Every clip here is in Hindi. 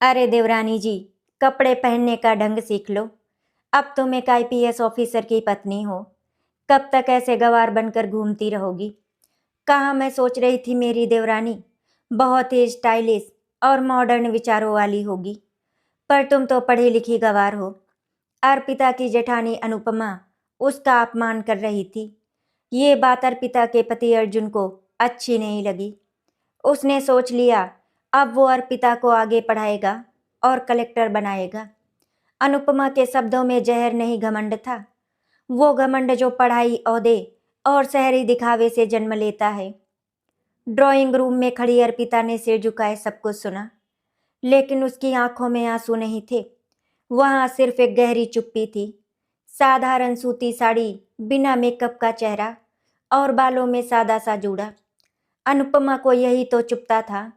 अरे देवरानी जी, कपड़े पहनने का ढंग सीख लो। अब तुम एक आईपीएस ऑफिसर की पत्नी हो। कब तक ऐसे गंवार बनकर घूमती रहोगी? कहाँ मैं सोच रही थी मेरी देवरानी बहुत ही स्टाइलिश और मॉडर्न विचारों वाली होगी, पर तुम तो पढ़ी लिखी गंवार हो। अर्पिता की जेठानी अनुपमा उसका अपमान कर रही थी। ये बात अर्पिता के पति अर्जुन को अच्छी नहीं लगी। उसने सोच लिया अब वो अर्पिता को आगे पढ़ाएगा और कलेक्टर बनाएगा। अनुपमा के शब्दों में जहर नहीं घमंड था, वो घमंड जो पढ़ाई, ओहदे और शहरी दिखावे से जन्म लेता है। ड्राइंग रूम में खड़ी अर्पिता ने सिर झुकाए सब कुछ सुना, लेकिन उसकी आंखों में आंसू नहीं थे। वहां सिर्फ एक गहरी चुप्पी थी। साधारण सूती साड़ी, बिना मेकअप का चेहरा और बालों में सादा सा जूड़ा। अनुपमा को यही तो चुपता था।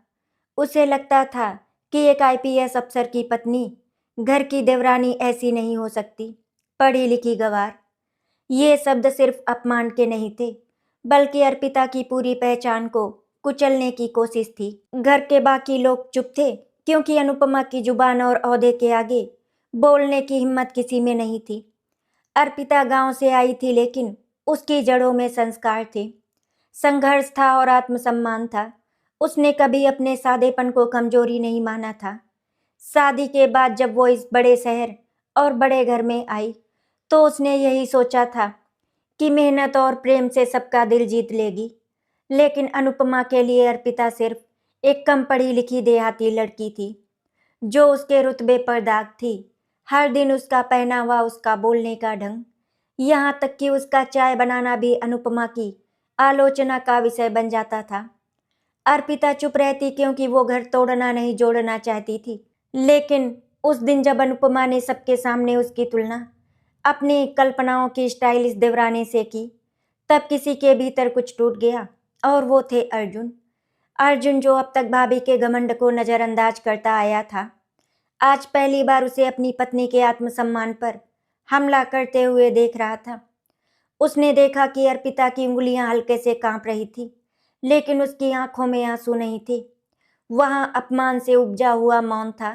उसे लगता था कि एक आईपीएस अफसर की पत्नी, घर की देवरानी ऐसी नहीं हो सकती, पढ़ी लिखी गंवार। ये शब्द सिर्फ अपमान के नहीं थे, बल्कि अर्पिता की पूरी पहचान को कुचलने की कोशिश थी। घर के बाकी लोग चुप थे, क्योंकि अनुपमा की जुबान और ओहदे के आगे बोलने की हिम्मत किसी में नहीं थी। अर्पिता गांव से आई थी, लेकिन उसकी जड़ों में संस्कार थे, संघर्ष था और आत्मसम्मान था। उसने कभी अपने सादेपन को कमजोरी नहीं माना था। शादी के बाद जब वो इस बड़े शहर और बड़े घर में आई, तो उसने यही सोचा था कि मेहनत और प्रेम से सबका दिल जीत लेगी। लेकिन अनुपमा के लिए अर्पिता सिर्फ एक कम पढ़ी लिखी देहाती लड़की थी, जो उसके रुतबे पर दाग थी। हर दिन उसका पहनावा, उसका बोलने का ढंग, यहाँ तक कि उसका चाय बनाना भी अनुपमा की आलोचना का विषय बन जाता था। अर्पिता चुप रहती, क्योंकि वो घर तोड़ना नहीं जोड़ना चाहती थी। लेकिन उस दिन जब अनुपमा ने सबके सामने उसकी तुलना अपनी कल्पनाओं की स्टाइलिश देवरानी से की, तब किसी के भीतर कुछ टूट गया, और वो थे अर्जुन। अर्जुन, जो अब तक भाभी के घमंड को नजरअंदाज करता आया था, आज पहली बार उसे अपनी पत्नी के आत्मसम्मान पर हमला करते हुए देख रहा था। उसने देखा कि अर्पिता की उंगलियां हल्के से कांप रही थी, लेकिन उसकी आंखों में आंसू नहीं थे। वहां अपमान से उपजा हुआ मौन था।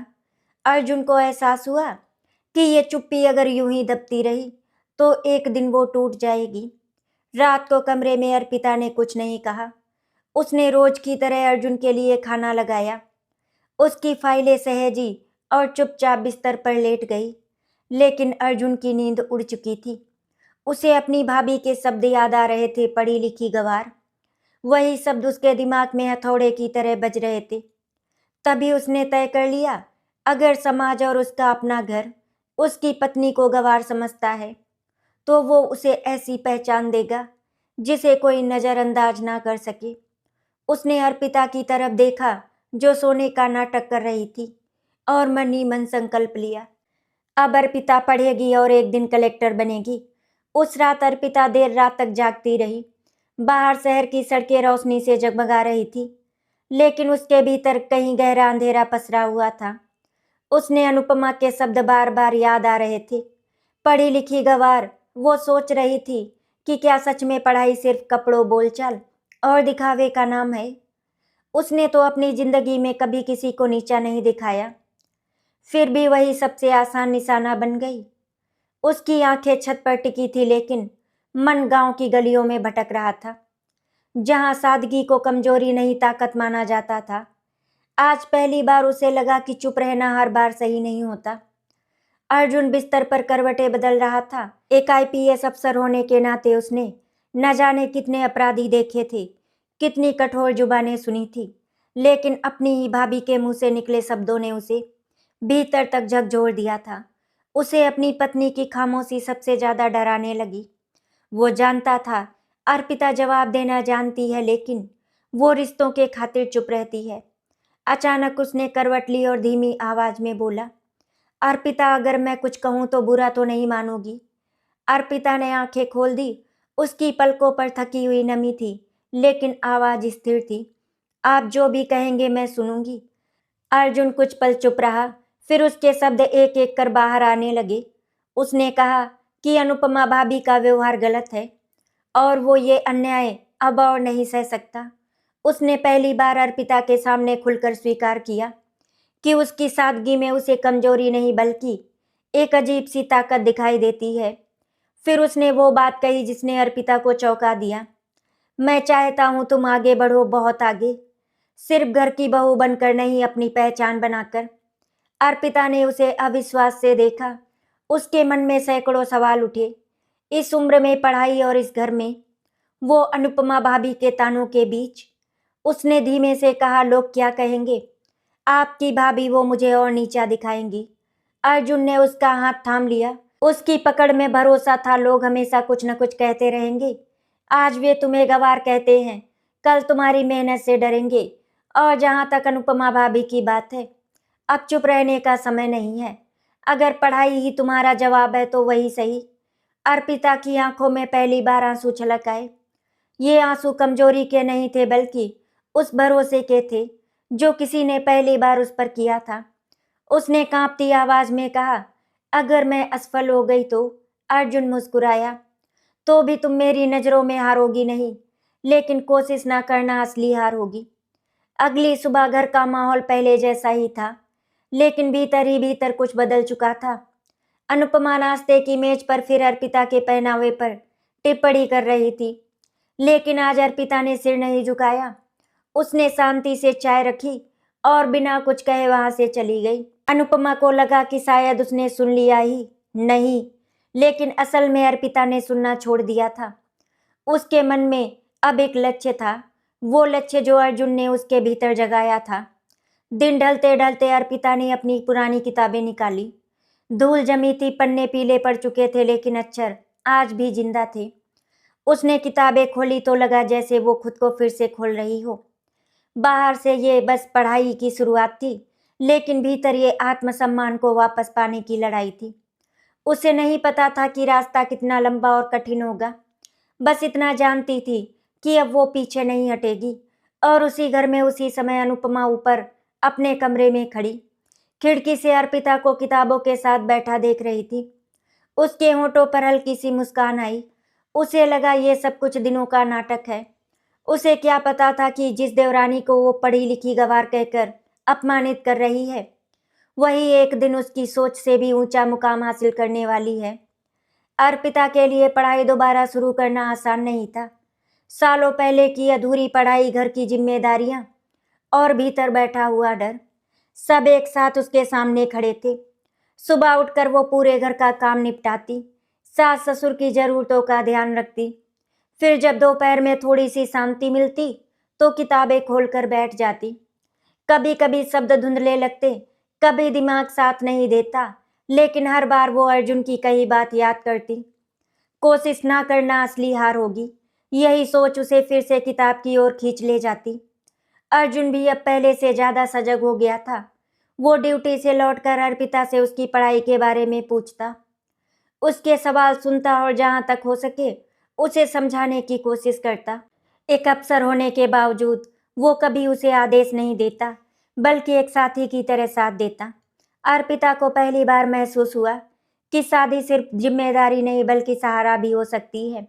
अर्जुन को एहसास हुआ कि ये चुप्पी अगर यूं ही दबती रही तो एक दिन वो टूट जाएगी। रात को कमरे में अर्पिता ने कुछ नहीं कहा। उसने रोज की तरह अर्जुन के लिए खाना लगाया। उसकी फाइलें सहेजी और चुपचाप बिस्तर पर लेट गई। लेकिन अर्जुन की नींद उड़ चुकी थी। उसे अपनी भाभी के शब्द याद आ रहे थे, पढ़ी लिखी गंवार। वही शब्द उसके दिमाग में हथौड़े की तरह बज रहे थे। तभी उसने तय कर लिया, अगर समाज और उसका अपना घर उसकी पत्नी को गंवार समझता है, तो वो उसे ऐसी पहचान देगा जिसे कोई नजरअंदाज ना कर सके। उसने अर्पिता की तरफ देखा, जो सोने का नाटक कर रही थी, और मन ही मन संकल्प लिया, अब अर्पिता पढ़ेगी और एक दिन कलेक्टर बनेगी। उस रात अर्पिता देर रात तक जागती रही। बाहर शहर की सड़कें रोशनी से जगमगा रही थी, लेकिन उसके भीतर कहीं गहरा अंधेरा पसरा हुआ था। उसने अनुपमा के शब्द बार बार याद आ रहे थे, पढ़ी लिखी गंवार। वो सोच रही थी कि क्या सच में पढ़ाई सिर्फ कपड़ों, बोलचाल और दिखावे का नाम है? उसने तो अपनी जिंदगी में कभी किसी को नीचा नहीं दिखाया, फिर भी वही सबसे आसान निशाना बन गई। उसकी आंखें छत पर टिकी थी, लेकिन मन गांव की गलियों में भटक रहा था, जहां सादगी को कमजोरी नहीं ताकत माना जाता था। आज पहली बार उसे लगा कि चुप रहना हर बार सही नहीं होता। अर्जुन बिस्तर पर करवटें बदल रहा था। एक आईपीएस अफसर होने के नाते उसने न जाने कितने अपराधी देखे थे, कितनी कठोर जुबानें सुनी थी, लेकिन अपनी ही भाभी के मुंह से निकले शब्दों ने उसे भीतर तक झकझोर दिया था। उसे अपनी पत्नी की खामोशी सबसे ज्यादा डराने लगी। वो जानता था अर्पिता जवाब देना जानती है, लेकिन वो रिश्तों के खातिर चुप रहती है। अचानक उसने करवट ली और धीमी आवाज में बोला, अर्पिता, अगर मैं कुछ कहूं तो बुरा तो नहीं मानोगी? अर्पिता ने आंखें खोल दी। उसकी पलकों पर थकी हुई नमी थी, लेकिन आवाज स्थिर थी। आप जो भी कहेंगे मैं सुनूंगी। अर्जुन कुछ पल चुप रहा, फिर उसके शब्द एक एक कर बाहर आने लगे। उसने कहा कि अनुपमा भाभी का व्यवहार गलत है, और वो ये अन्याय अब और नहीं सह सकता। उसने पहली बार अर्पिता के सामने खुलकर स्वीकार किया कि उसकी सादगी में उसे कमजोरी नहीं बल्कि एक अजीब सी ताकत दिखाई देती है। फिर उसने वो बात कही जिसने अर्पिता को चौंका दिया। मैं चाहता हूं तुम आगे बढ़ो, बहुत आगे, सिर्फ घर की बहू बनकर नहीं, अपनी पहचान बनाकर। अर्पिता ने उसे अविश्वास से देखा। उसके मन में सैकड़ों सवाल उठे। इस उम्र में पढ़ाई और इस घर में, वो अनुपमा भाभी के तानों के बीच। उसने धीमे से कहा, लोग क्या कहेंगे? आपकी भाभी वो मुझे और नीचा दिखाएंगी। अर्जुन ने उसका हाथ थाम लिया। उसकी पकड़ में भरोसा था, लोग हमेशा कुछ न कुछ कहते रहेंगे। आज वे तुम्हें गंवार कहते हैं, कल तुम्हारी मेहनत से डरेंगे। और जहां तक अनुपमा भाभी की बात है, अब चुप रहने का समय नहीं है। अगर पढ़ाई ही तुम्हारा जवाब है तो वही सही। अर्पिता की आंखों में पहली बार आंसू छलक आए। ये आंसू कमजोरी के नहीं थे बल्कि उस भरोसे के थे जो किसी ने पहली बार उस पर किया था। उसने कांपती आवाज में कहा, अगर मैं असफल हो गई तो? अर्जुन मुस्कुराया। तो भी तुम मेरी नजरों में हारोगी नहीं, लेकिन कोशिश ना करना असली हार होगी। अगली सुबह घर का माहौल पहले जैसा ही था, लेकिन भीतर ही भीतर कुछ बदल चुका था। अनुपमा नाश्ते की मेज पर फिर अर्पिता के पहनावे पर टिप्पणी कर रही थी, लेकिन आज अर्पिता ने सिर नहीं झुकाया। उसने शांति से चाय रखी और बिना कुछ कहे वहां से चली गई। अनुपमा को लगा कि शायद उसने सुन लिया ही नहीं, लेकिन असल में अर्पिता ने सुनना छोड़ दिया था। उसके मन में अब एक लक्ष्य था, वो लक्ष्य जो अर्जुन ने उसके भीतर जगाया था। दिन ढलते ढलते अर्पिता ने अपनी पुरानी किताबें निकाली। धूल जमी थी, पन्ने पीले पड़ चुके थे, लेकिन अक्षर आज भी जिंदा थे। उसने किताबें खोली तो लगा जैसे वो खुद को फिर से खोल रही हो। बाहर से ये बस पढ़ाई की शुरुआत थी, लेकिन भीतर ये आत्मसम्मान को वापस पाने की लड़ाई थी। उसे नहीं पता था कि रास्ता कितना लंबा और कठिन होगा। बस इतना जानती थी कि अब वो पीछे नहीं हटेगी। और उसी घर में उसी समय अनुपमा ऊपर अपने कमरे में खड़ी खिड़की से अर्पिता को किताबों के साथ बैठा देख रही थी। उसके होंठों पर हल्की सी मुस्कान आई। उसे लगा ये सब कुछ दिनों का नाटक है। उसे क्या पता था कि जिस देवरानी को वो पढ़ी लिखी गंवार कहकर अपमानित कर रही है, वही एक दिन उसकी सोच से भी ऊंचा मुकाम हासिल करने वाली है। अर्पिता के लिए पढ़ाई दोबारा शुरू करना आसान नहीं था। सालों पहले की अधूरी पढ़ाई, घर की जिम्मेदारियां और भीतर बैठा हुआ डर, सब एक साथ उसके सामने खड़े थे। सुबह उठकर वो पूरे घर का काम निपटाती, सास ससुर की जरूरतों का ध्यान रखती। फिर जब दोपहर में थोड़ी सी शांति मिलती तो किताबें खोलकर बैठ जाती। कभी कभी शब्द धुंधले लगते, कभी दिमाग साथ नहीं देता, लेकिन हर बार वो अर्जुन की कही बात याद करती। कोशिश ना करना असली हार होगी, यही सोच उसे फिर से किताब की ओर खींच ले जाती। अर्जुन भी अब पहले से ज्यादा सजग हो गया था। वो ड्यूटी से लौटकर अर्पिता से उसकी पढ़ाई के बारे में पूछता, उसके सवाल सुनता और जहां तक हो सके उसे समझाने की कोशिश करता। एक अफसर होने के बावजूद वो कभी उसे आदेश नहीं देता, बल्कि एक साथी की तरह साथ देता। अर्पिता को पहली बार महसूस हुआ कि शादी सिर्फ जिम्मेदारी नहीं बल्कि सहारा भी हो सकती है।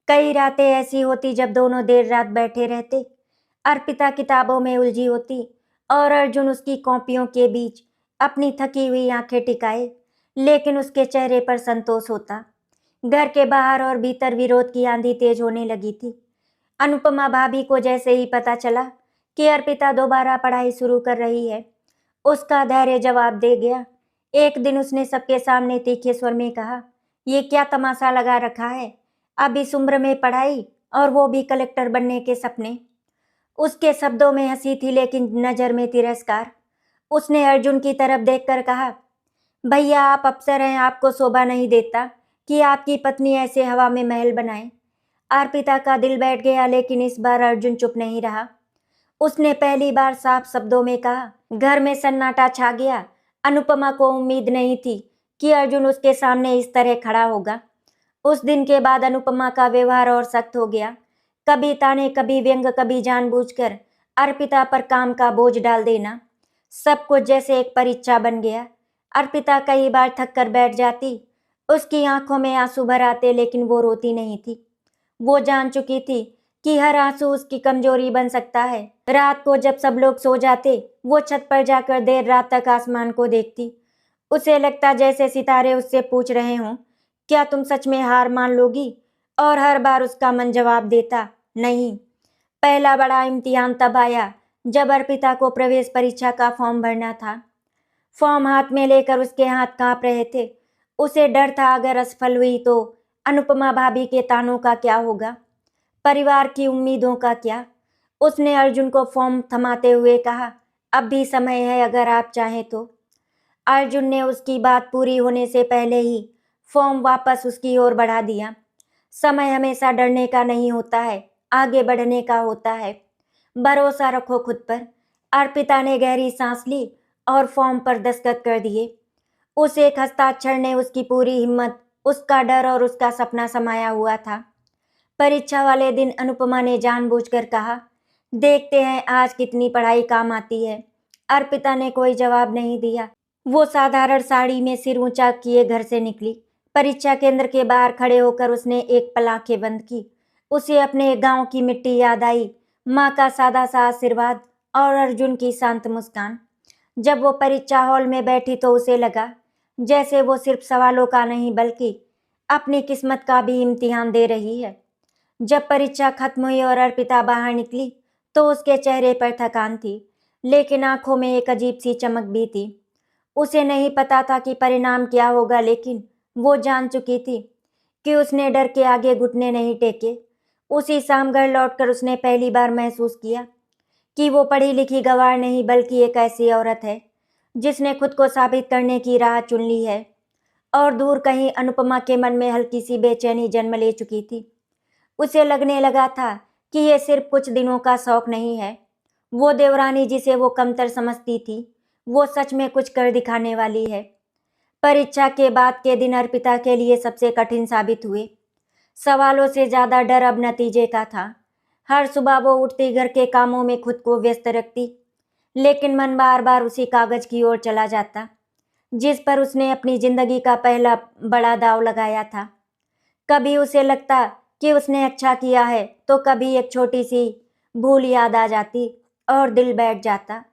कई रातें ऐसी होती जब दोनों देर रात बैठे रहते। अर्पिता किताबों में उलझी होती और अर्जुन उसकी कॉपियों के बीच अपनी थकी हुई आंखें टिकाए, लेकिन उसके चेहरे पर संतोष होता। घर के बाहर और भीतर विरोध की आंधी तेज होने लगी थी। अनुपमा भाभी को जैसे ही पता चला कि अर्पिता दोबारा पढ़ाई शुरू कर रही है, उसका धैर्य जवाब दे गया। एक दिन उसने सबके सामने तीखे स्वर में कहा, ये क्या तमाशा लगा रखा है? अब इस उम्र में पढ़ाई, और वो भी कलेक्टर बनने के सपने। उसके शब्दों में हंसी थी, लेकिन नजर में तिरस्कार। उसने अर्जुन की तरफ देखकर कहा, भैया आप अफसर हैं, आपको शोभा नहीं देता कि आपकी पत्नी ऐसे हवा में महल बनाए। अर्पिता का दिल बैठ गया, लेकिन इस बार अर्जुन चुप नहीं रहा। उसने पहली बार साफ शब्दों में कहा। घर में सन्नाटा छा गया। अनुपमा को उम्मीद नहीं थी कि अर्जुन उसके सामने इस तरह खड़ा होगा। उस दिन के बाद अनुपमा का व्यवहार और सख्त हो गया। कभी ताने, कभी व्यंग, कभी जानबूझकर अर्पिता पर काम का बोझ डाल देना। सब कुछ जैसे एक परीक्षा बन गया। अर्पिता कई बार थक कर बैठ जाती। उसकी आंखों में आंसू भर आते, लेकिन वो रोती नहीं थी। वो जान चुकी थी कि हर आंसू उसकी कमजोरी बन सकता है। रात को जब सब लोग सो जाते, वो छत पर जाकर देर रात तक आसमान को देखती। उसे लगता जैसे सितारे उससे पूछ रहे हों, क्या तुम सच में हार मान लोगी? और हर बार उसका मन जवाब देता, नहीं। पहला बड़ा इम्तिहान तब आया जब अर्पिता को प्रवेश परीक्षा का फॉर्म भरना था। फॉर्म हाथ में लेकर उसके हाथ कांप रहे थे। उसे डर था अगर असफल हुई तो अनुपमा भाभी के तानों का क्या होगा, परिवार की उम्मीदों का क्या। उसने अर्जुन को फॉर्म थमाते हुए कहा, अब भी समय है अगर आप चाहें तो। अर्जुन ने उसकी बात पूरी होने से पहले ही फॉर्म वापस उसकी ओर बढ़ा दिया। समय हमेशा डरने का नहीं होता है, आगे बढ़ने का होता है। भरोसा रखो खुद पर। अर्पिता ने गहरी सांस ली और फॉर्म पर दस्तखत कर दिए। उस एक हस्ताक्षर ने उसकी पूरी हिम्मत, उसका डर और उसका सपना समाया हुआ था। परीक्षा वाले दिन अनुपमा ने जानबूझकर कहा, देखते हैं आज कितनी पढ़ाई काम आती है। अर्पिता ने कोई जवाब नहीं दिया। वो साधारण साड़ी में सिर ऊंचा किए घर से निकली। परीक्षा केंद्र के बाहर खड़े होकर उसने एक पल आंखें बंद की। उसे अपने गांव की मिट्टी याद आई, माँ का सादा सा आशीर्वाद और अर्जुन की शांत मुस्कान। जब वो परीक्षा हॉल में बैठी तो उसे लगा जैसे वो सिर्फ सवालों का नहीं बल्कि अपनी किस्मत का भी इम्तिहान दे रही है। जब परीक्षा खत्म हुई और अर्पिता बाहर निकली तो उसके चेहरे पर थकान थी, लेकिन आंखों में एक अजीब सी चमक भी थी। उसे नहीं पता था कि परिणाम क्या होगा, लेकिन वो जान चुकी थी कि उसने डर के आगे घुटने नहीं टेके। उसी शाम घर लौटकर उसने पहली बार महसूस किया कि वो पढ़ी लिखी गंवार नहीं बल्कि एक ऐसी औरत है जिसने खुद को साबित करने की राह चुन ली है। और दूर कहीं अनुपमा के मन में हल्की सी बेचैनी जन्म ले चुकी थी। उसे लगने लगा था कि ये सिर्फ कुछ दिनों का शौक नहीं है। वो देवरानी जिसे वो कमतर समझती थी, वो सच में कुछ कर दिखाने वाली है। परीक्षा के बाद के दिन अर्पिता के लिए सबसे कठिन साबित हुए। सवालों से ज्यादा डर अब नतीजे का था। हर सुबह वो उठती घर के कामों में खुद को व्यस्त रखती, लेकिन मन बार बार उसी कागज की ओर चला जाता जिस पर उसने अपनी जिंदगी का पहला बड़ा दांव लगाया था। कभी उसे लगता कि उसने अच्छा किया है तो कभी एक छोटी सी भूल याद आ जाती और दिल बैठ जाता।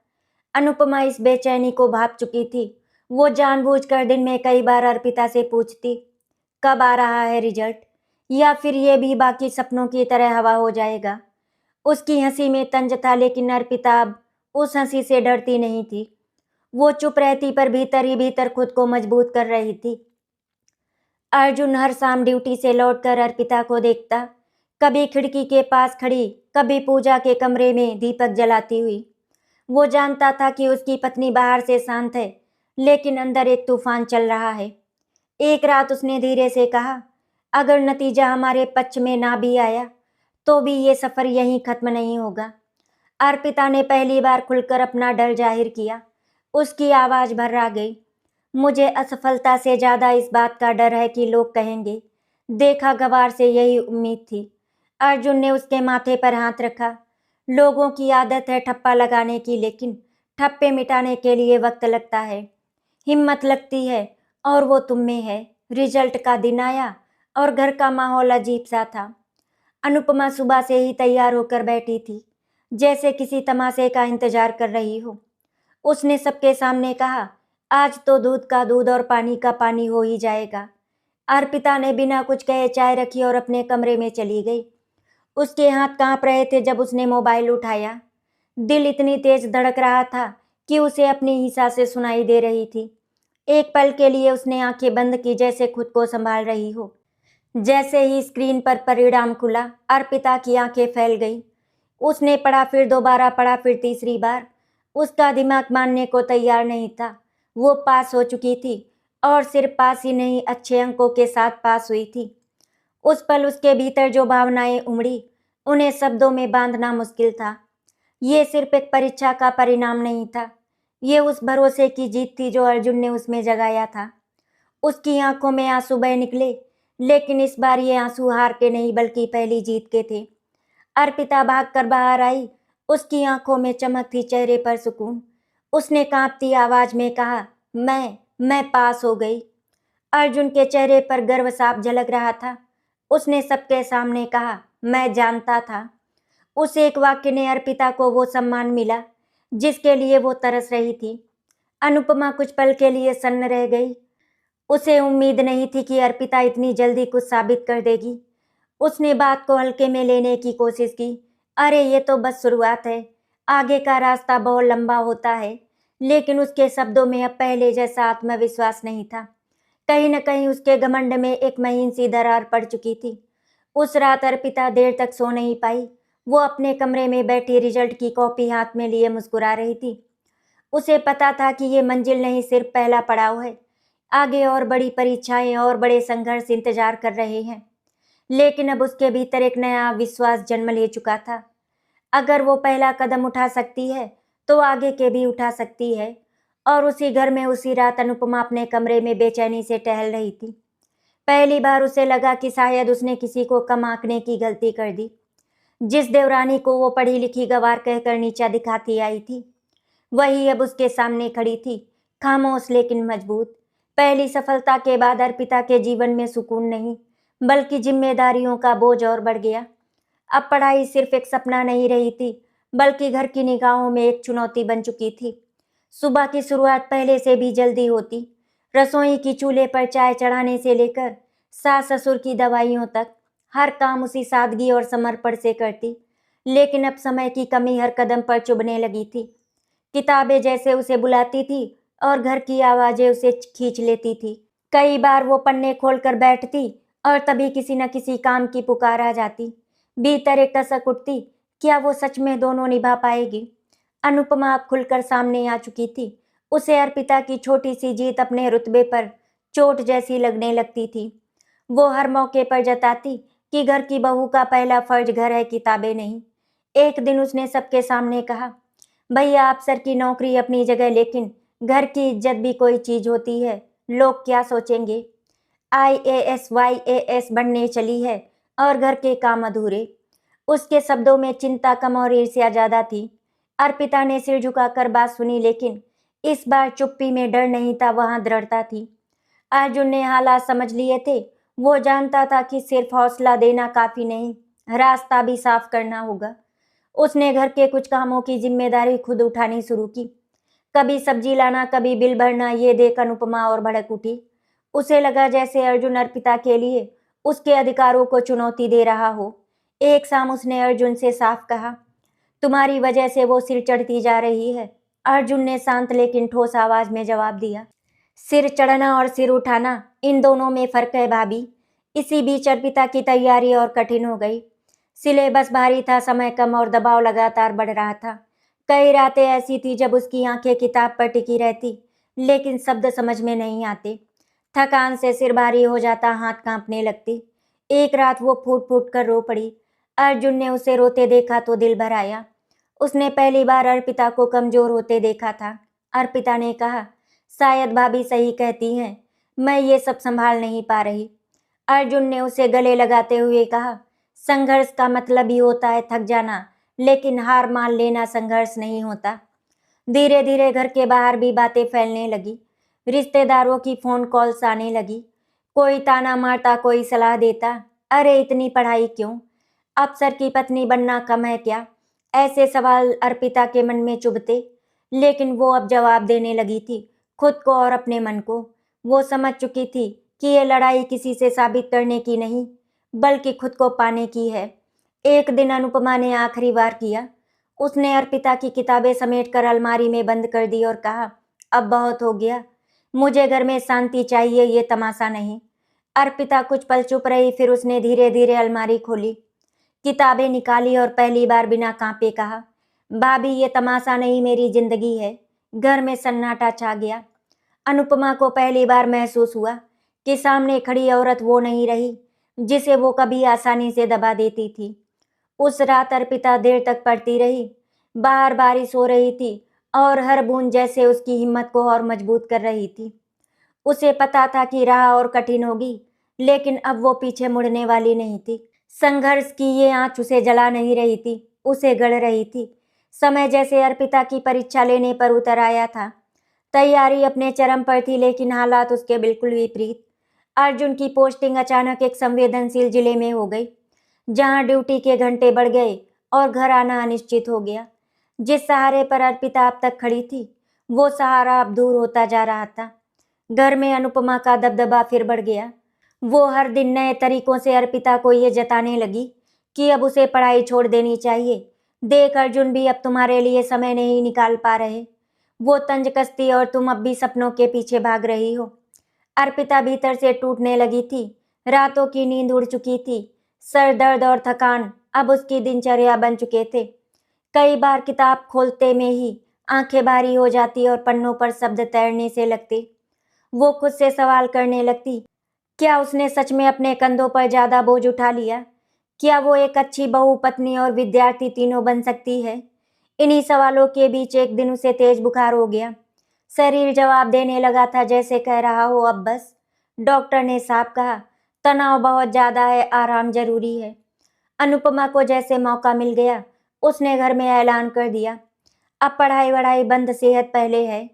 अनुपमा इस बेचैनी को भाप चुकी थी। वो जानबूझकर दिन में कई बार अर्पिता से पूछती, कब आ रहा है रिजल्ट, या फिर ये भी बाकी सपनों की तरह हवा हो जाएगा। उसकी हंसी में तंज था, लेकिन अर्पिता अब उस हंसी से डरती नहीं थी। वो चुप रहती पर भीतर ही भीतर खुद को मजबूत कर रही थी। अर्जुन हर शाम ड्यूटी से लौटकर अर्पिता को देखता, कभी खिड़की के पास खड़ी, कभी पूजा के कमरे में दीपक जलाती हुई। वो जानता था कि उसकी पत्नी बाहर से शांत है, लेकिन अंदर एक तूफान चल रहा है। एक रात उसने धीरे से कहा, अगर नतीजा हमारे पक्ष में ना भी आया तो भी ये सफर यहीं खत्म नहीं होगा। अर्पिता ने पहली बार खुलकर अपना डर जाहिर किया। उसकी आवाज भर्रा गई, मुझे असफलता से ज्यादा इस बात का डर है कि लोग कहेंगे, देखा गवार से यही उम्मीद थी। अर्जुन ने उसके माथे पर हाथ रखा। लोगों की आदत है ठप्पा लगाने की, लेकिन ठप्पे मिटाने के लिए वक्त लगता है, हिम्मत लगती है, और वो तुम में है। रिजल्ट का दिन आया और घर का माहौल अजीब सा था। अनुपमा सुबह से ही तैयार होकर बैठी थी, जैसे किसी तमाशे का इंतजार कर रही हो। उसने सबके सामने कहा, आज तो दूध का दूध और पानी का पानी हो ही जाएगा। अर्पिता ने बिना कुछ कहे चाय रखी और अपने कमरे में चली गई। उसके हाथ कांप रहे थे जब उसने मोबाइल उठाया। दिल इतनी तेज धड़क रहा था कि उसे अपनी ही सांसें सुनाई दे रही थी। एक पल के लिए उसने आंखें बंद की, जैसे खुद को संभाल रही हो। जैसे ही स्क्रीन पर परिणाम खुला, अर्पिता की आंखें फैल गई। उसने पढ़ा, फिर दोबारा पढ़ा, फिर तीसरी बार। उसका दिमाग मानने को तैयार नहीं था। वो पास हो चुकी थी, और सिर्फ पास ही नहीं, अच्छे अंकों के साथ पास हुई थी। उस पल उसके भीतर जो भावनाएं उमड़ी, उन्हें शब्दों में बांधना मुश्किल था। ये सिर्फ एक परीक्षा का परिणाम नहीं था, ये उस भरोसे की जीत थी जो अर्जुन ने उसमें जगाया था। उसकी आंखों में आंसू बह निकले, लेकिन इस बार ये आंसू हार के नहीं बल्कि पहली जीत के थे। अर्पिता भागकर बाहर आई। उसकी आंखों में चमक थी, चेहरे पर सुकून। उसने कांपती आवाज में कहा, मैं पास हो गई। अर्जुन के चेहरे पर गर्व साफ झलक रहा था। उसने सबके सामने कहा, मैं जानता था। उस एक वाक्य ने अर्पिता को वो सम्मान मिला जिसके लिए वो तरस रही थी। अनुपमा कुछ पल के लिए सन्न रह गई। उसे उम्मीद नहीं थी कि अर्पिता इतनी जल्दी कुछ साबित कर देगी। उसने बात को हल्के में लेने की कोशिश की। अरे ये तो बस शुरुआत है, आगे का रास्ता बहुत लंबा होता है। लेकिन उसके शब्दों में अब पहले जैसा आत्मविश्वास नहीं था। कहीं न कहीं उसके घमंड में एक महीन सी दरार पड़ चुकी थी। उस रात अर्पिता देर तक सो नहीं पाई। वो अपने कमरे में बैठी रिजल्ट की कॉपी हाथ में लिए मुस्कुरा रही थी। उसे पता था कि ये मंजिल नहीं, सिर्फ पहला पड़ाव है। आगे और बड़ी परीक्षाएं और बड़े संघर्ष इंतजार कर रहे हैं। लेकिन अब उसके भीतर एक नया विश्वास जन्म ले चुका था। अगर वो पहला कदम उठा सकती है तो आगे के भी उठा सकती है। और उसी घर में उसी रात अनुपमा अपने कमरे में बेचैनी से टहल रही थी। पहली बार उसे लगा कि शायद उसने किसी को कम आंकने की गलती कर दी। जिस देवरानी को वो पढ़ी लिखी गंवार कहकर नीचा दिखाती आई थी, वही अब उसके सामने खड़ी थी, खामोश लेकिन मजबूत। पहली सफलता के बाद अर्पिता के जीवन में सुकून नहीं, बल्कि जिम्मेदारियों का बोझ और बढ़ गया। अब पढ़ाई सिर्फ एक सपना नहीं रही थी, बल्कि घर की निगाहों में एक चुनौती बन चुकी थी। सुबह की शुरुआत पहले से भी जल्दी होती। रसोई की चूल्हे पर चाय चढ़ाने से लेकर सास ससुर की दवाइयों तक हर काम उसी सादगी और समर्पण से करती। लेकिन अब समय की कमी हर कदम पर चुभने लगी थी। किताबें जैसे उसे बुलाती थी और घर की आवाजें उसे खींच लेती थी। कई बार वो पन्ने खोलकर बैठती और तभी किसी न किसी काम की पुकार आ जाती। भीतर एक कसक उठती, क्या वो सच में दोनों निभा पाएगी? अनुपमा अब खुलकर सामने आ चुकी थी। उसे अर्पिता की छोटी सी जीत अपने रुतबे पर चोट जैसी लगने लगती थी। वो हर मौके पर जताती कि घर की बहू का पहला फर्ज घर है, किताबें नहीं। एक दिन उसने सबके सामने कहा, भैया अफसर की नौकरी अपनी जगह, लेकिन घर की इज्जत भी कोई चीज होती है। लोग क्या सोचेंगे? IAS YAS बनने चली है और घर के काम अधूरे। उसके शब्दों में चिंता कम और ईर्ष्या ज्यादा थी। अर्पिता ने सिर झुकाकर बात सुनी, लेकिन इस बार चुप्पी में डर नहीं था, वहां दृढ़ता थी। अर्जुन ने हालात समझ लिए थे। वो जानता था कि सिर्फ हौसला देना काफी नहीं, रास्ता भी साफ करना होगा। उसने घर के कुछ कामों की जिम्मेदारी खुद उठानी शुरू की। कभी सब्जी लाना, कभी बिल भरना। ये देख अनुपमा और भड़क उठी। उसे लगा जैसे अर्जुन अर्पिता के लिए उसके अधिकारों को चुनौती दे रहा हो। एक शाम उसने अर्जुन से साफ कहा, तुम्हारी वजह से वो सिर चढ़ती जा रही है। अर्जुन ने शांत लेकिन ठोस आवाज में जवाब दिया, सिर चढ़ना और सिर उठाना, इन दोनों में फर्क है भाभी। इसी बीच अर्पिता की तैयारी और कठिन हो गई। सिलेबस भारी था, समय कम और दबाव लगातार बढ़ रहा था। कई रातें ऐसी थी जब उसकी आंखें किताब पर टिकी रहती, लेकिन शब्द समझ में नहीं आते। थकान से सिर भारी हो जाता, हाथ कांपने लगती। एक रात वो फूट फूट कर रो पड़ी। अर्जुन ने उसे रोते देखा तो दिल भर आया। उसने पहली बार अर्पिता को कमजोर होते देखा था। अर्पिता ने कहा, शायद भाभी सही कहती हैं, मैं ये सब संभाल नहीं पा रही। अर्जुन ने उसे गले लगाते हुए कहा, संघर्ष का मतलब ही होता है थक जाना, लेकिन हार मान लेना संघर्ष नहीं होता। धीरे धीरे घर के बाहर भी बातें फैलने लगी। रिश्तेदारों की फोन कॉल्स आने लगी। कोई ताना मारता, कोई सलाह देता, अरे इतनी पढ़ाई क्यों? अफसर की पत्नी बनना कम है क्या? ऐसे सवाल अर्पिता के मन में चुभते। लेकिन वो अब जवाब देने लगी थी, खुद को और अपने मन को। वो समझ चुकी थी कि ये लड़ाई किसी से साबित करने की नहीं, बल्कि खुद को पाने की है। एक दिन अनुपमा ने आखिरी बार किया। उसने अर्पिता की किताबें समेटकर अलमारी में बंद कर दी और कहा, अब बहुत हो गया, मुझे घर में शांति चाहिए, ये तमाशा नहीं। अर्पिता कुछ पल चुप रही, फिर उसने धीरे धीरे अलमारी खोली, किताबें निकाली और पहली बार बिना कांपे कहा, भाभी ये तमाशा नहीं, मेरी जिंदगी है। घर में सन्नाटा छा गया। अनुपमा को पहली बार महसूस हुआ कि सामने खड़ी औरत वो नहीं रही जिसे वो कभी आसानी से दबा देती थी। उस रात अर्पिता देर तक पढ़ती रही। बाहर बारिश हो रही थी और हर बूंद जैसे उसकी हिम्मत को और मजबूत कर रही थी। उसे पता था कि राह और कठिन होगी, लेकिन अब वो पीछे मुड़ने वाली नहीं थी। संघर्ष की ये आंच उसे जला नहीं रही थी, उसे गढ़ रही थी। समय जैसे अर्पिता की परीक्षा लेने पर उतर आया था। तैयारी अपने चरम पर थी, लेकिन हालात उसके बिल्कुल विपरीत। अर्जुन की पोस्टिंग अचानक एक संवेदनशील जिले में हो गई, जहां ड्यूटी के घंटे बढ़ गए और घर आना अनिश्चित हो गया। जिस सहारे पर अर्पिता अब तक खड़ी थी, वो सहारा अब दूर होता जा रहा था। घर में अनुपमा का दबदबा फिर बढ़ गया। वो हर दिन नए तरीकों से अर्पिता को ये जताने लगी कि अब उसे पढ़ाई छोड़ देनी चाहिए। देख अर्जुन भी अब तुम्हारे लिए समय नहीं निकाल पा रहे। वो तंज कसती और तुम अब भी सपनों के पीछे भाग रही हो। अर्पिता भीतर से टूटने लगी थी। रातों की नींद उड़ चुकी थी। सर दर्द और थकान अब उसकी दिनचर्या बन चुके थे। कई बार किताब खोलते में ही आंखें भारी हो जाती और पन्नों पर शब्द तैरने से लगते। वो खुद से सवाल करने लगती, क्या उसने सच में अपने कंधों पर ज्यादा बोझ उठा लिया? क्या वो एक अच्छी बहू, पत्नी और विद्यार्थी तीनों बन सकती है? इन्हीं सवालों के बीच एक दिन उसे तेज बुखार हो गया। शरीर जवाब देने लगा था, जैसे कह रहा हो अब बस। डॉक्टर ने साफ कहा, तनाव बहुत ज्यादा है, आराम जरूरी है। अनुपमा को जैसे मौका मिल गया, उसने घर में ऐलान कर दिया, अब पढ़ाई वढ़ाई बंद, सेहत पहले है।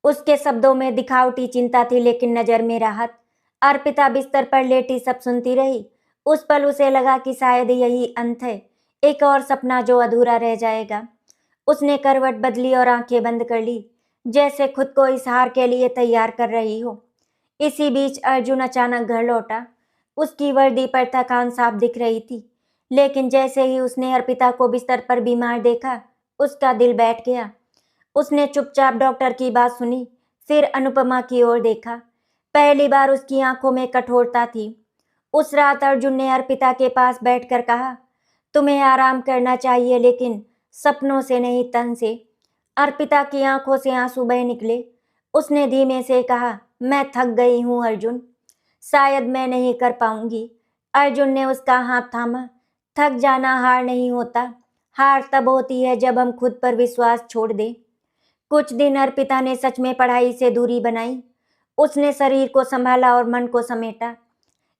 उसके शब्दों में दिखावटी चिंता थी, लेकिन नजर में राहत। अर्पिता बिस्तर पर लेटी सब सुनती रही। उस पल उसे लगा कि शायद यही अंत है, एक और सपना जो अधूरा रह जाएगा। उसने करवट बदली और आंखें बंद कर ली, जैसे खुद को इस हार के लिए तैयार कर रही हो। इसी बीच अर्जुन अचानक घर लौटा। उसकी वर्दी पर थकान साफ दिख रही थी, लेकिन जैसे ही उसने अर्पिता को बिस्तर पर बीमार देखा, उसका दिल बैठ गया। उसने चुपचाप डॉक्टर की बात सुनी, फिर अनुपमा की ओर देखा। पहली बार उसकी आंखों में कठोरता थी। उस रात अर्जुन ने अर्पिता के पास बैठकर कहा, तुम्हें आराम करना चाहिए, लेकिन सपनों से नहीं, तन से। अर्पिता की आंखों से आंसू बह निकले। उसने धीमे से कहा, मैं थक गई हूँ अर्जुन, शायद मैं नहीं कर पाऊंगी। अर्जुन ने उसका हाथ थामा। थक जाना हार नहीं होता। हार तब होती है जब हम खुद पर विश्वास छोड़ दें। कुछ दिन अर्पिता ने सच में पढ़ाई से दूरी बनाई। उसने शरीर को संभाला और मन को समेटा।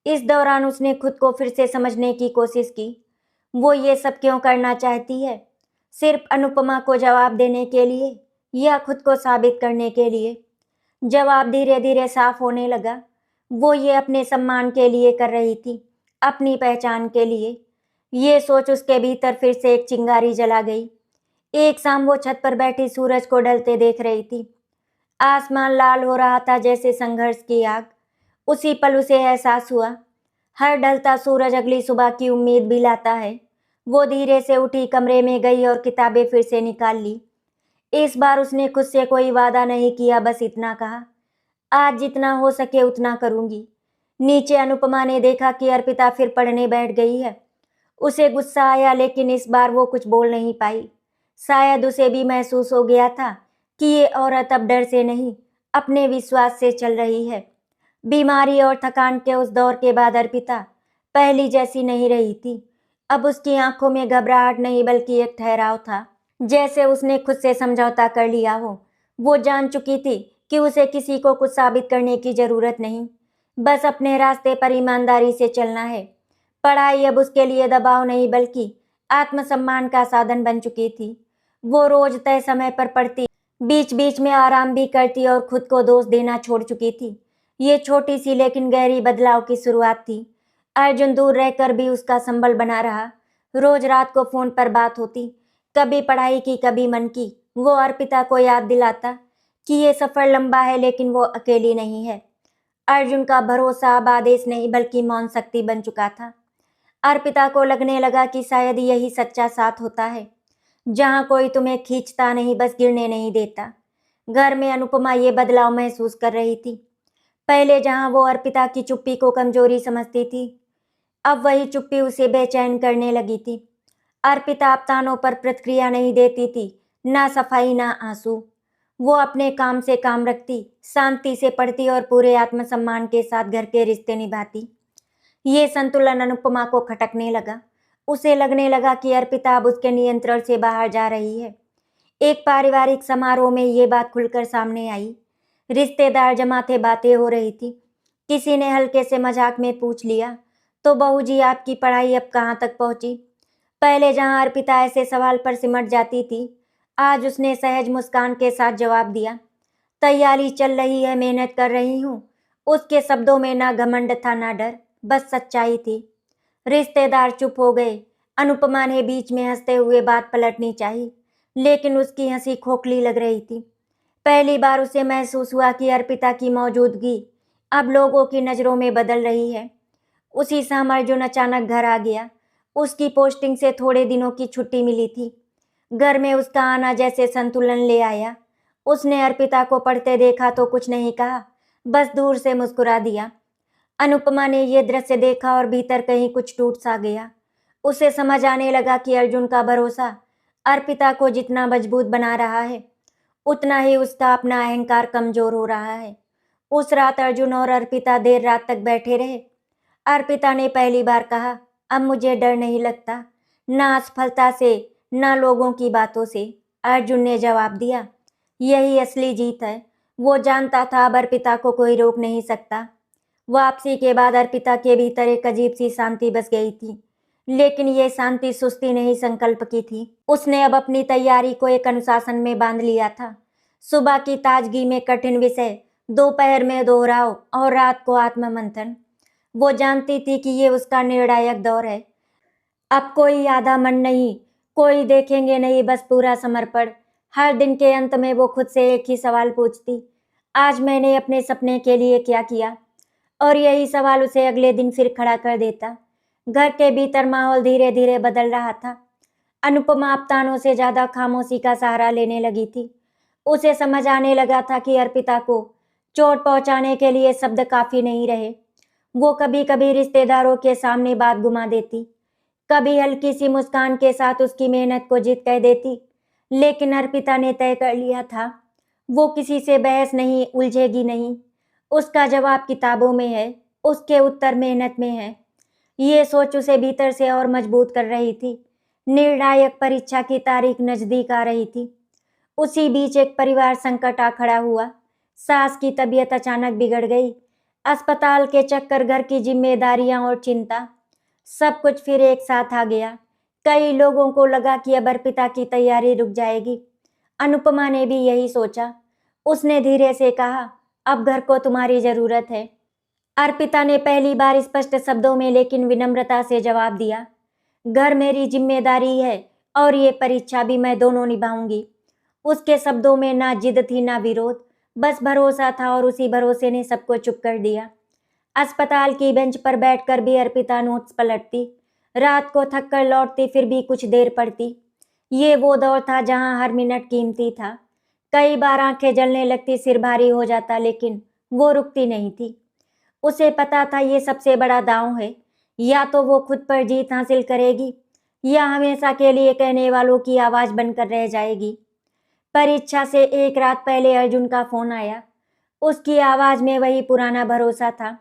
इस दौरान उसने खुद को फिर से समझने की कोशिश की। वो ये सब क्यों करना चाहती है? सिर्फ अनुपमा को जवाब देने के लिए, या खुद को साबित करने के लिए? जवाब धीरे धीरे साफ होने लगा। वो ये अपने सम्मान के लिए कर रही थी, अपनी पहचान के लिए। ये सोच उसके भीतर फिर से एक चिंगारी जला गई। एक शाम वो छत पर बैठी सूरज को ढलते देख रही थी। आसमान लाल हो रहा था, जैसे संघर्ष की आग। उसी पल उसे एहसास हुआ, हर ढलता सूरज अगली सुबह की उम्मीद भी लाता है। वो धीरे से उठी, कमरे में गई और किताबें फिर से निकाल ली। इस बार उसने खुद से कोई वादा नहीं किया, बस इतना कहा, आज जितना हो सके उतना करूंगी। नीचे अनुपमा ने देखा कि अर्पिता फिर पढ़ने बैठ गई है। उसे गुस्सा आया, लेकिन इस बार वो कुछ बोल नहीं पाई। शायद उसे भी महसूस हो गया था कि ये औरत अब डर से नहीं, अपने विश्वास से चल रही है। बीमारी और थकान के उस दौर के बाद अर्पिता पहली जैसी नहीं रही थी। अब उसकी आंखों में घबराहट नहीं, बल्कि एक ठहराव था, जैसे उसने खुद से समझौता कर लिया हो। वो जान चुकी थी कि उसे किसी को कुछ साबित करने की जरूरत नहीं, बस अपने रास्ते पर ईमानदारी से चलना है। पढ़ाई अब उसके लिए दबाव नहीं, बल्कि आत्मसम्मान का साधन बन चुकी थी। वो रोज तय समय पर पढ़ती, बीच बीच में आराम भी करती और खुद को दोष देना छोड़ चुकी थी। ये छोटी सी लेकिन गहरी बदलाव की शुरुआत थी। अर्जुन दूर रहकर भी उसका संबल बना रहा। रोज रात को फोन पर बात होती, कभी पढ़ाई की, कभी मन की। वो अर्पिता को याद दिलाता कि ये सफर लंबा है, लेकिन वो अकेली नहीं है। अर्जुन का भरोसा अब आदेश नहीं, बल्कि मौन शक्ति बन चुका था। अर्पिता को लगने लगा कि शायद यही सच्चा साथ होता है, जहां कोई तुम्हें खींचता नहीं, बस गिरने नहीं देता। घर में अनुपमा ये बदलाव महसूस कर रही थी। पहले जहां वो अर्पिता की चुप्पी को कमजोरी समझती थी, अब वही चुप्पी उसे बेचैन करने लगी थी। अर्पिता अब तानों पर प्रतिक्रिया नहीं देती थी, ना सफाई ना आंसू। वो अपने काम से काम रखती, शांति से पढ़ती और पूरे आत्मसम्मान के साथ घर के रिश्ते निभाती। ये संतुलन अनुपमा को खटकने लगा। उसे लगने लगा कि अर्पिता अब उसके नियंत्रण से बाहर जा रही है। एक पारिवारिक समारोह में ये बात खुलकर सामने आई। रिश्तेदार जमा थे, बातें हो रही थी। किसी ने हल्के से मजाक में पूछ लिया, तो बहू जी आपकी पढ़ाई अब कहाँ तक पहुंची? पहले जहां अर्पिता ऐसे सवाल पर सिमट जाती थी, आज उसने सहज मुस्कान के साथ जवाब दिया, तैयारी चल रही है, मेहनत कर रही हूँ। उसके शब्दों में ना घमंड था, ना डर, बस सच्चाई थी। रिश्तेदार चुप हो गए। अनुपमा ने बीच में हंसते हुए बात पलटनी चाहिए, लेकिन उसकी हंसी खोखली लग रही थी। पहली बार उसे महसूस हुआ कि अर्पिता की मौजूदगी अब लोगों की नज़रों में बदल रही है। उसी समय अर्जुन अचानक घर आ गया। उसकी पोस्टिंग से थोड़े दिनों की छुट्टी मिली थी। घर में उसका आना जैसे संतुलन ले आया। उसने अर्पिता को पढ़ते देखा तो कुछ नहीं कहा, बस दूर से मुस्कुरा दिया। अनुपमा ने यह दृश्य देखा और भीतर कहीं कुछ टूट सा गया। उसे समझ आने लगा कि अर्जुन का भरोसा अर्पिता को जितना मजबूत बना रहा है, उतना ही उसका अपना अहंकार कमजोर हो रहा है। उस रात अर्जुन और अर्पिता देर रात तक बैठे रहे। अर्पिता ने पहली बार कहा, अब मुझे डर नहीं लगता, ना असफलता से, ना लोगों की बातों से। अर्जुन ने जवाब दिया, यही असली जीत है। वो जानता था अब अर्पिता को कोई रोक नहीं सकता। वापसी के बाद अर्पिता के भीतर एक अजीब सी शांति बस गई थी, लेकिन ये शांति सुस्ती नहीं, संकल्प की थी। उसने अब अपनी तैयारी को एक अनुशासन में बांध लिया था। सुबह की ताजगी में कठिन विषय, दोपहर में दोहराव और रात को आत्ममंथन। वो जानती थी कि ये उसका निर्णायक दौर है। अब कोई आधा मन नहीं, कोई देखेंगे नहीं, बस पूरा समर्पण। हर दिन के अंत में वो खुद से एक ही सवाल पूछती, आज मैंने अपने सपने के लिए क्या किया? और यही सवाल उसे अगले दिन फिर खड़ा कर देता। घर के भीतर माहौल धीरे धीरे बदल रहा था। अनुपमा अब तानों से ज्यादा खामोशी का सहारा लेने लगी थी। उसे समझ आने लगा था कि अर्पिता को चोट पहुंचाने के लिए शब्द काफी नहीं रहे। वो कभी कभी रिश्तेदारों के सामने बात घुमा देती, कभी हल्की सी मुस्कान के साथ उसकी मेहनत को जीत कह देती, लेकिन अर्पिता ने तय कर लिया था, वो किसी से बहस नहीं, उलझेगी नहीं। उसका जवाब किताबों में है, उसके उत्तर मेहनत में है। ये सोच उसे भीतर से और मजबूत कर रही थी। निर्णायक परीक्षा की तारीख नजदीक आ रही थी। उसी बीच एक परिवार संकट आ खड़ा हुआ। सास की तबीयत अचानक बिगड़ गई। अस्पताल के चक्कर, घर की जिम्मेदारियां और चिंता, सब कुछ फिर एक साथ आ गया। कई लोगों को लगा कि अब अर्पिता की तैयारी रुक जाएगी। अनुपमा ने भी यही सोचा। उसने धीरे से कहा, अब घर को तुम्हारी जरूरत है। अर्पिता ने पहली बार स्पष्ट शब्दों में लेकिन विनम्रता से जवाब दिया, घर मेरी जिम्मेदारी है और ये परीक्षा भी मैं दोनों निभाऊंगी। उसके शब्दों में ना जिद थी ना विरोध, बस भरोसा था, और उसी भरोसे ने सबको चुप कर दिया। अस्पताल की बेंच पर बैठकर भी अर्पिता नोट्स पलटती, रात को थक कर लौटती, फिर भी कुछ देर पढ़ती। ये वो दौर था जहां हर मिनट कीमती था। कई बार आंखें जलने लगती, सिर भारी हो जाता, लेकिन वो रुकती नहीं थी। उसे पता था ये सबसे बड़ा दांव है, या तो वो खुद पर जीत हासिल करेगी या हमेशा के लिए कहने वालों की आवाज बनकर रह जाएगी। परीक्षा से एक रात पहले अर्जुन का फोन आया। उसकी आवाज में वही पुराना भरोसा था,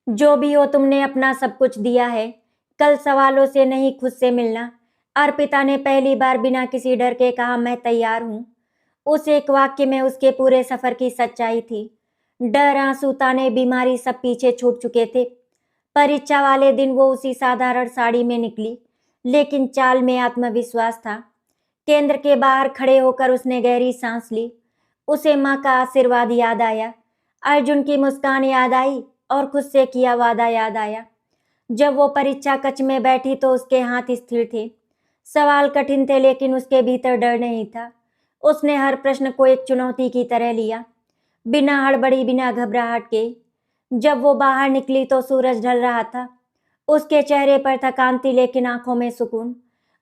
जो भी हो तुमने अपना सब कुछ दिया है, कल सवालों से नहीं खुद से मिलना। अर्पिता ने पहली बार बिना किसी डर के कहा, मैं तैयार हूँ। उस एक वाक्य में उसके पूरे सफर की सच्चाई थी। डर, आंसू, ताने, बीमारी सब पीछे छूट चुके थे। परीक्षा वाले दिन वो उसी साधारण साड़ी में निकली, लेकिन चाल में आत्मविश्वास था। केंद्र के बाहर खड़े होकर उसने गहरी सांस ली। उसे माँ का आशीर्वाद याद आया, अर्जुन की मुस्कान याद आई और खुद से किया वादा याद आया। जब वो परीक्षा कक्ष में बैठी तो उसके हाथ स्थिर थे। सवाल कठिन थे, लेकिन उसके भीतर डर नहीं था। उसने हर प्रश्न को एक चुनौती की तरह लिया, बिना हड़बड़ी, बिना घबराहट के। जब वो बाहर निकली तो सूरज ढल रहा था। उसके चेहरे पर थकान थी, लेकिन आंखों में सुकून।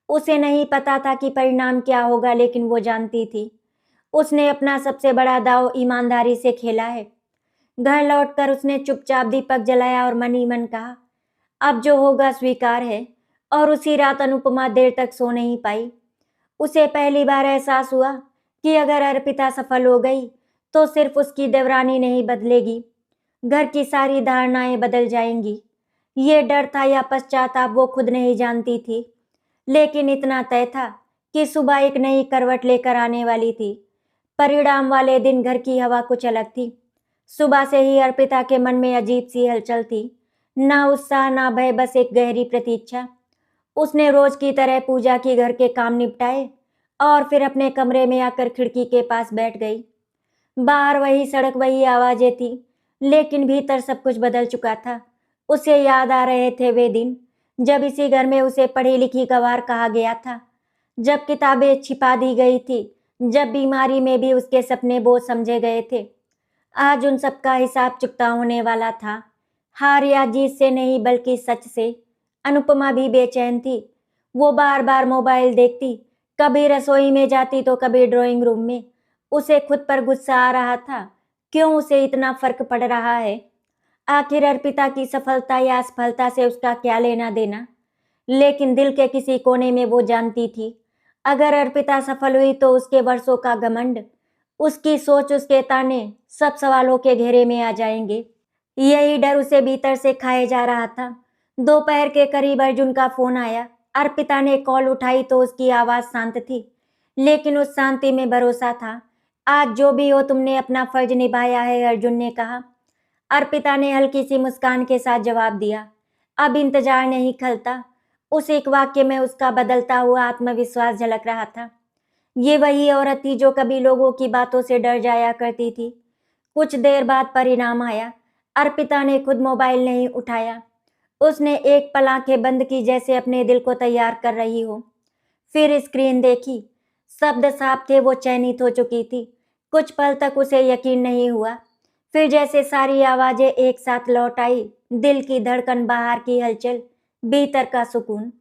उसे नहीं पता था कि परिणाम क्या होगा, लेकिन वो जानती थी उसने अपना सबसे बड़ा दांव ईमानदारी से खेला है। घर लौटकर उसने चुपचाप दीपक जलाया और मन ही मन कहा, अब जो होगा स्वीकार है। और उसी रात अनुपमा देर तक सो नहीं पाई। उसे पहली बार एहसास हुआ कि अगर अर्पिता सफल हो गई तो सिर्फ उसकी देवरानी नहीं बदलेगी, घर की सारी धारणाएं बदल जाएंगी। ये डर था या पश्चाताप वो खुद नहीं जानती थी, लेकिन इतना तय था कि सुबह एक नई करवट लेकर आने वाली थी। परिणाम वाले दिन घर की हवा कुछ अलग थी। सुबह से ही अर्पिता के मन में अजीब सी हलचल थी, ना उत्साह ना भय, बस एक गहरी प्रतीक्षा। उसने रोज की तरह पूजा की, घर के काम निपटाए और फिर अपने कमरे में आकर खिड़की के पास बैठ गई। बाहर वही सड़क, वही आवाजें थी, लेकिन भीतर सब कुछ बदल चुका था। उसे याद आ रहे थे वे दिन जब इसी घर में उसे पढ़ी लिखी गंवार कहा गया था, जब किताबें छिपा दी गई थी, जब बीमारी में भी उसके सपने बोझ समझे गए थे। आज उन सब का हिसाब चुकता होने वाला था। हार या जीत से नहीं बल्कि सच से। अनुपमा भी बेचैन थी। वो बार बार मोबाइल देखती, कभी रसोई में जाती तो कभी ड्राइंग रूम में। उसे खुद पर गुस्सा आ रहा था। क्यों उसे इतना फर्क पड़ रहा है? आखिर अर्पिता की सफलता या असफलता से उसका क्या लेना देना? लेकिन दिल के किसी कोने में वो जानती थी, अगर अर्पिता सफल हुई तो उसके वर्षों का घमंड, उसकी सोच, उसके ताने सब सवालों के घेरे में आ जाएंगे। यही डर उसे भीतर से खाए जा रहा था। दोपहर के करीब अर्जुन का फोन आया। अर्पिता ने कॉल उठाई तो उसकी आवाज शांत थी, लेकिन उस शांति में भरोसा था। आज जो भी हो, तुमने अपना फर्ज निभाया है, अर्जुन ने कहा। अर्पिता ने हल्की सी मुस्कान के साथ जवाब दिया। अब इंतजार नहीं खलता। उस एक वाक्य में उसका बदलता हुआ आत्मविश्वास झलक रहा था। ये वही औरत थी जो कभी लोगों की बातों से डर जाया करती थी। कुछ देर बाद परिणाम आया। अर्पिता ने खुद मोबाइल नहीं उठाया। उसने एक पल आंखें बंद की, जैसे अपने दिल को तैयार कर रही हो। फिर स्क्रीन देखी। शब्द साफ थे, वो चयनित हो चुकी थी। कुछ पल तक उसे यकीन नहीं हुआ। फिर जैसे सारी आवाजें एक साथ लौट आई, दिल की धड़कन, बाहर की हलचल, भीतर का सुकून।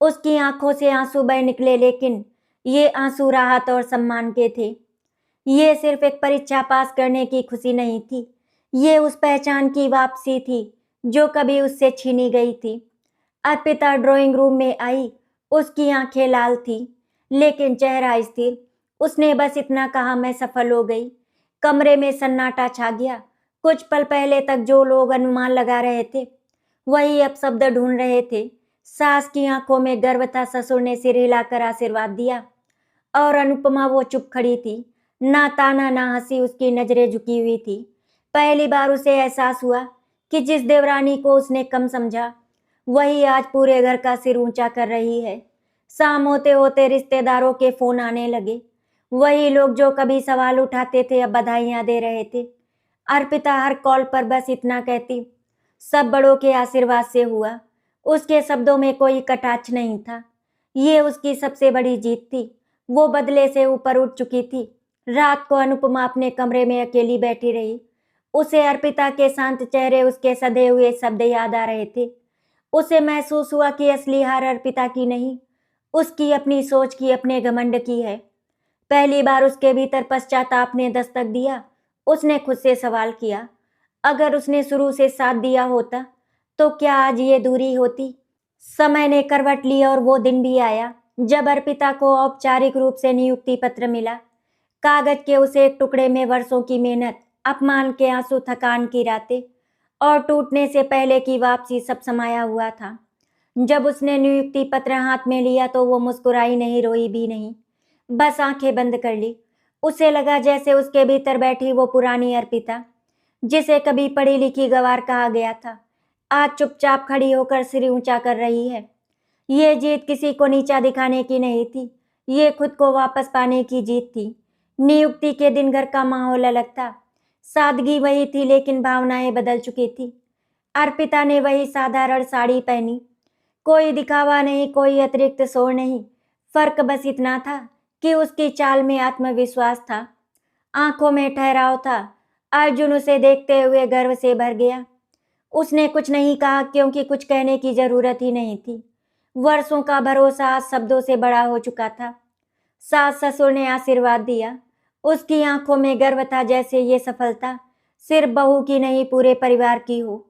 उसकी आंखों से आंसू बह निकले, लेकिन ये आंसू राहत और सम्मान के थे। ये सिर्फ एक परीक्षा पास करने की खुशी नहीं थी, ये उस पहचान की वापसी थी जो कभी उससे छीनी गई थी। अर्पिता ड्राइंग रूम में आई। उसकी आंखें लाल थी, लेकिन चेहरा स्थिर। उसने बस इतना कहा, मैं सफल हो गई। कमरे में सन्नाटा छा गया। कुछ पल पहले तक जो लोग अनुमान लगा रहे थे, वही अब शब्द ढूंढ रहे थे। सास की आंखों में गर्व था। ससुर ने सिर हिलाकर आशीर्वाद दिया, और अनुपमा वो चुप खड़ी थी। ना ताना ना हंसी, उसकी नजरें झुकी हुई थी। पहली बार उसे एहसास हुआ कि जिस देवरानी को उसने कम समझा, वही आज पूरे घर का सिर ऊंचा कर रही है। शाम होते होते रिश्तेदारों के फोन आने लगे। वही लोग जो कभी सवाल उठाते थे अब बधाइयां दे रहे थे। अर्पिता हर कॉल पर बस इतना कहती, सब बड़ों के आशीर्वाद से हुआ। उसके शब्दों में कोई कटाक्ष नहीं था। ये उसकी सबसे बड़ी जीत थी। वो बदले से ऊपर उठ चुकी थी। रात को अनुपमा अपने कमरे में अकेली बैठी रही। उसे अर्पिता के शांत चेहरे, उसके सधे हुए शब्द याद आ रहे थे। उसे महसूस हुआ कि असली हार अर्पिता की नहीं, उसकी अपनी सोच की, अपने घमंड की है। पहली बार उसके भीतर पश्चाताप ने दस्तक दिया। उसने खुद से सवाल किया, अगर उसने शुरू से साथ दिया होता तो क्या आज ये दूरी होती? समय ने करवट ली और वो दिन भी आया जब अर्पिता को औपचारिक रूप से नियुक्ति पत्र मिला। कागज के उस एक टुकड़े में वर्षों की मेहनत, अपमान के आंसू, थकान की रातें और टूटने से पहले की वापसी सब समाया हुआ था। जब उसने नियुक्ति पत्र हाथ में लिया तो वो मुस्कुराई नहीं, रोई भी नहीं, बस आंखें बंद कर ली। उसे लगा जैसे उसके भीतर बैठी वो पुरानी अर्पिता, जिसे कभी पढ़ी लिखी गंवार कहा गया था, आज चुपचाप खड़ी होकर सिर ऊंचा कर रही है। ये जीत किसी को नीचा दिखाने की नहीं थी, ये खुद को वापस पाने की जीत थी। नियुक्ति के दिन घर का माहौल अलग था। सादगी वही थी, लेकिन भावनाएं बदल चुकी थी। अर्पिता ने वही साधारण साड़ी पहनी, कोई दिखावा नहीं, कोई अतिरिक्त शोर नहीं। फर्क बस इतना था कि उसकी चाल में आत्मविश्वास था, आंखों में ठहराव था। अर्जुन उसे देखते हुए गर्व से भर गया। उसने कुछ नहीं कहा, क्योंकि कुछ कहने की जरूरत ही नहीं थी। वर्षों का भरोसा आज शब्दों से बड़ा हो चुका था। सास ससुर ने आशीर्वाद दिया। उसकी आंखों में गर्व था, जैसे ये सफलता सिर्फ बहू की नहीं, पूरे परिवार की हो।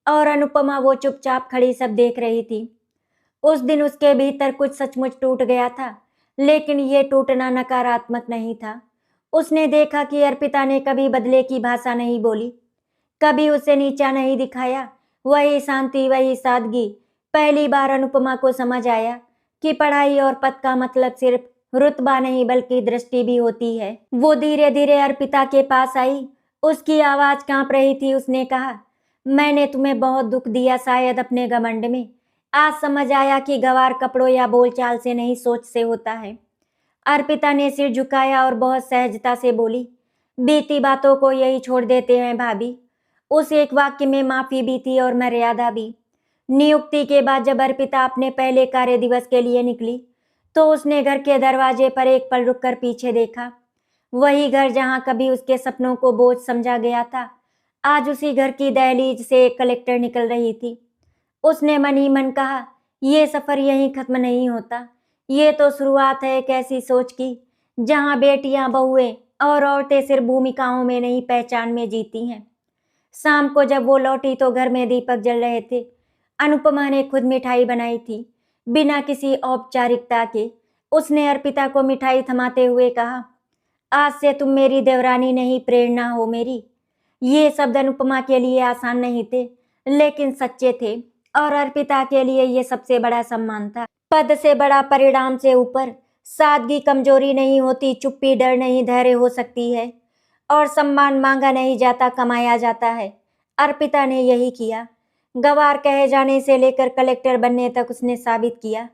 और अनुपमा वो चुपचाप खड़ी सब देख रही थी। उस दिन उसके भीतर कुछ सचमुच टूट गया था, लेकिन ये टूटना नकारात्मक नहीं था। उसने देखा कि अर्पिता ने कभी बदले की भाषा नहीं बोली, कभी उसे नीचा नहीं दिखाया। वही शांति, वही सादगी। पहली बार अनुपमा को समझ आया कि पढ़ाई और पद का मतलब सिर्फ रुतबा नहीं, बल्कि दृष्टि भी होती है। वो धीरे धीरे अर्पिता के पास आई। उसकी आवाज कांप रही थी। उसने कहा, मैंने तुम्हें बहुत दुख दिया शायद अपने घमंड में। आज समझ आया कि गंवार कपड़ों या बोलचाल से नहीं, सोच से होता है। अर्पिता ने सिर झुकाया और बहुत सहजता से बोली, बीती बातों को यही छोड़ देते हैं भाभी। उस एक वाक्य में माफी भी थी और मर्यादा भी। नियुक्ति के बाद जब अर्पिता अपने पहले कार्य दिवस के लिए निकली तो उसने घर के दरवाजे पर एक पल रुककर पीछे देखा। वही घर जहां कभी उसके सपनों को बोझ समझा गया था, आज उसी घर की दहलीज से एक कलेक्टर निकल रही थी। उसने मन ही मन कहा, ये सफर यहीं खत्म नहीं होता, ये तो शुरुआत है एक ऐसी सोच की जहां बेटियां, बहुएं और औरतें सिर्फ भूमिकाओं में नहीं पहचान में जीती हैं। शाम को जब वो लौटी तो घर में दीपक जल रहे थे। अनुपमा ने खुद मिठाई बनाई थी, बिना किसी औपचारिकता के। उसने अर्पिता को मिठाई थमाते हुए कहा, आज से तुम मेरी देवरानी नहीं, प्रेरणा हो मेरी। ये शब्द अनुपमा के लिए आसान नहीं थे, लेकिन सच्चे थे, और अर्पिता के लिए ये सबसे बड़ा सम्मान था। पद से बड़ा, परिणाम से ऊपर। सादगी कमजोरी नहीं होती, चुप्पी डर नहीं, धैर्य हो सकती है। और सम्मान मांगा नहीं जाता, कमाया जाता है। अर्पिता ने यही किया। गवार कहे जाने से लेकर कलेक्टर बनने तक उसने साबित किया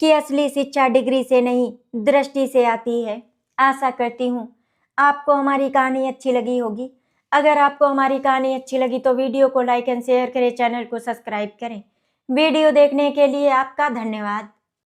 कि असली शिक्षा डिग्री से नहीं, दृष्टि से आती है। आशा करती हूँ आपको हमारी कहानी अच्छी लगी होगी। अगर आपको हमारी कहानी अच्छी लगी तो वीडियो को लाइक एंड शेयर करें, चैनल को सब्सक्राइब करें। वीडियो देखने के लिए आपका धन्यवाद।